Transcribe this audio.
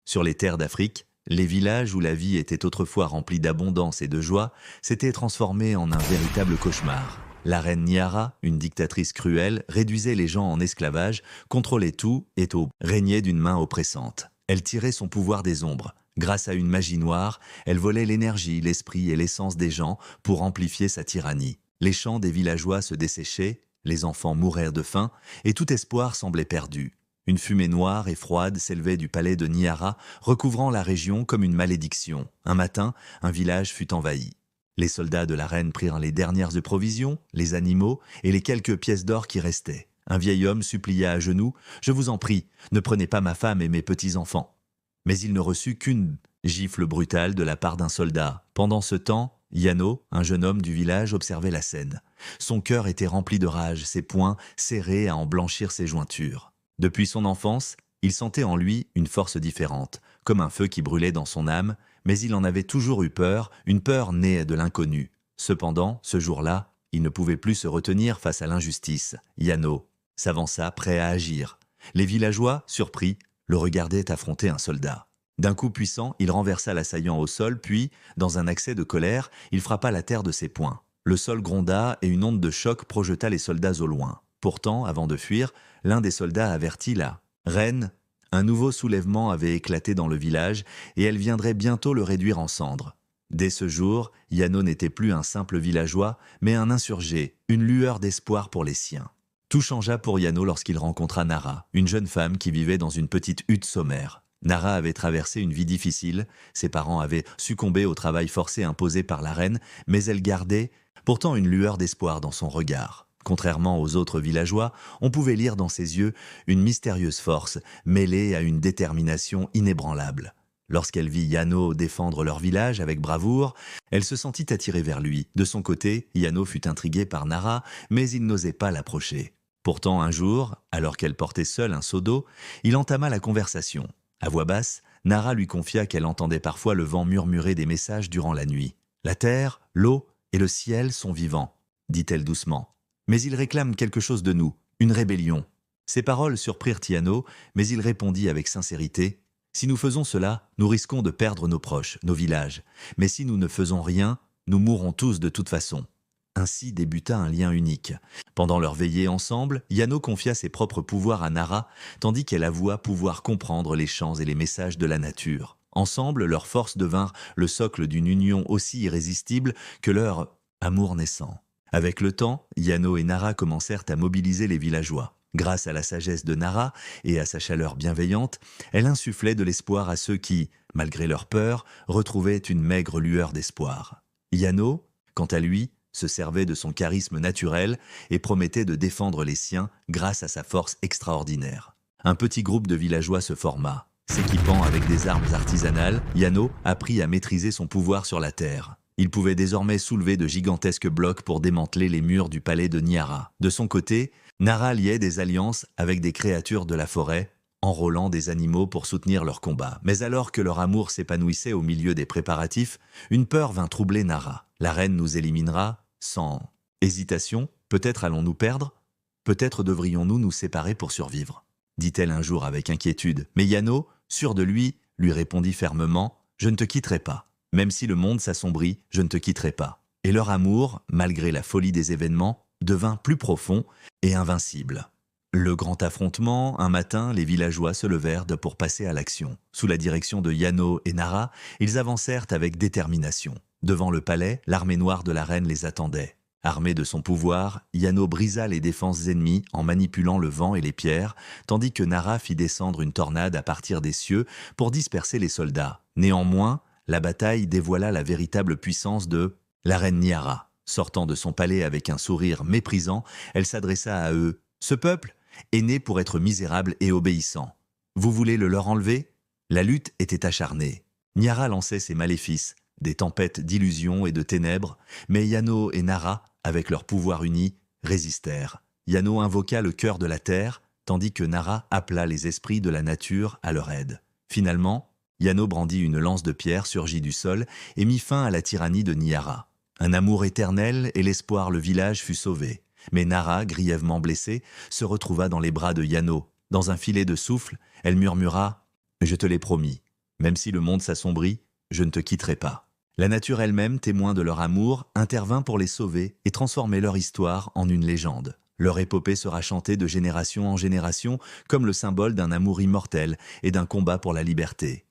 Sur les terres d'Afrique, les villages où la vie était autrefois remplie d'abondance et de joie s'étaient transformés en un véritable cauchemar. La reine Niara, une dictatrice cruelle, réduisait les gens en esclavage, contrôlait tout et tout, régnait d'une main oppressante. Elle tirait son pouvoir des ombres. Grâce à une magie noire, elle volait l'énergie, l'esprit et l'essence des gens pour amplifier sa tyrannie. Les champs des villageois se desséchaient, les enfants mourraient de faim et tout espoir semblait perdu. Une fumée noire et froide s'élevait du palais de Niara, recouvrant la région comme une malédiction. Un matin, un village fut envahi. Les soldats de la reine prirent les dernières de provisions, les animaux et les quelques pièces d'or qui restaient. Un vieil homme supplia à genoux « Je vous en prie, ne prenez pas ma femme et mes petits-enfants ». Mais il ne reçut qu'une gifle brutale de la part d'un soldat. Pendant ce temps, Yano, un jeune homme du village, observait la scène. Son cœur était rempli de rage, ses poings serrés à en blanchir ses jointures. Depuis son enfance, il sentait en lui une force différente, comme un feu qui brûlait dans son âme, mais il en avait toujours eu peur, une peur née de l'inconnu. Cependant, ce jour-là, il ne pouvait plus se retenir face à l'injustice. Yano s'avança, prêt à agir. Les villageois, surpris, le regardaient affronter un soldat. D'un coup puissant, il renversa l'assaillant au sol, puis, dans un accès de colère, il frappa la terre de ses poings. Le sol gronda et une onde de choc projeta les soldats au loin. Pourtant, avant de fuir, l'un des soldats avertit la reine. Un nouveau soulèvement avait éclaté dans le village et elle viendrait bientôt le réduire en cendres. Dès ce jour, Yano n'était plus un simple villageois, mais un insurgé, une lueur d'espoir pour les siens. Tout changea pour Yano lorsqu'il rencontra Nara, une jeune femme qui vivait dans une petite hutte sommaire. Nara avait traversé une vie difficile, ses parents avaient succombé au travail forcé imposé par la reine, mais elle gardait pourtant une lueur d'espoir dans son regard. Contrairement aux autres villageois, on pouvait lire dans ses yeux une mystérieuse force mêlée à une détermination inébranlable. Lorsqu'elle vit Yano défendre leur village avec bravoure, elle se sentit attirée vers lui. De son côté, Yano fut intrigué par Nara, mais il n'osait pas l'approcher. Pourtant, un jour, alors qu'elle portait seule un seau d'eau, il entama la conversation. À voix basse, Nara lui confia qu'elle entendait parfois le vent murmurer des messages durant la nuit. « La terre, l'eau et le ciel sont vivants », dit-elle doucement. « Mais ils réclament quelque chose de nous, une rébellion. » Ces paroles surprirent Yano, mais il répondit avec sincérité « Si nous faisons cela, nous risquons de perdre nos proches, nos villages. Mais si nous ne faisons rien, nous mourrons tous de toute façon. » Ainsi débuta un lien unique. Pendant leur veillée ensemble, Yano confia ses propres pouvoirs à Nara, tandis qu'elle avoua pouvoir comprendre les chants et les messages de la nature. Ensemble, leurs forces devinrent le socle d'une union aussi irrésistible que leur amour naissant. Avec le temps, Yano et Nara commencèrent à mobiliser les villageois. Grâce à la sagesse de Nara et à sa chaleur bienveillante, elle insufflait de l'espoir à ceux qui, malgré leur peur, retrouvaient une maigre lueur d'espoir. Yano, quant à lui, se servait de son charisme naturel et promettait de défendre les siens grâce à sa force extraordinaire. Un petit groupe de villageois se forma. S'équipant avec des armes artisanales, Yano apprit à maîtriser son pouvoir sur la terre. Il pouvait désormais soulever de gigantesques blocs pour démanteler les murs du palais de Niara. De son côté, Nara liait des alliances avec des créatures de la forêt, enrôlant des animaux pour soutenir leur combat. Mais alors que leur amour s'épanouissait au milieu des préparatifs, une peur vint troubler Nara. La reine nous éliminera sans hésitation. Peut-être allons-nous perdre? Peut-être devrions-nous nous séparer pour survivre, dit-elle un jour avec inquiétude. Mais Yano, sûr de lui répondit fermement « Je ne te quitterai pas. Même si le monde s'assombrit, je ne te quitterai pas. » Et leur amour, malgré la folie des événements, devint plus profond et invincible. Le grand affrontement, un matin, les villageois se levèrent pour passer à l'action. Sous la direction de Yano et Nara, ils avancèrent avec détermination. Devant le palais, l'armée noire de la reine les attendait. Armé de son pouvoir, Yano brisa les défenses ennemies en manipulant le vent et les pierres, tandis que Nara fit descendre une tornade à partir des cieux pour disperser les soldats. Néanmoins, la bataille dévoila la véritable puissance de la reine Niara. Sortant de son palais avec un sourire méprisant, elle s'adressa à eux. « Ce peuple est né pour être misérable et obéissant. Vous voulez le leur enlever ?» La lutte était acharnée. Niara lançait ses maléfices, des tempêtes d'illusions et de ténèbres, mais Yano et Nara, avec leur pouvoir uni, résistèrent. Yano invoqua le cœur de la terre, tandis que Nara appela les esprits de la nature à leur aide. Finalement, Yano brandit une lance de pierre surgie du sol et mit fin à la tyrannie de Niara. Un amour éternel et l'espoir le village fut sauvé. Mais Nara, grièvement blessée, se retrouva dans les bras de Yano. Dans un filet de souffle, elle murmura « Je te l'ai promis, Même si le monde s'assombrit, je ne te quitterai pas. La nature elle-même, témoin de leur amour, intervint pour les sauver et transformer leur histoire en une légende. Leur épopée sera chantée de génération en génération comme le symbole d'un amour immortel et d'un combat pour la liberté.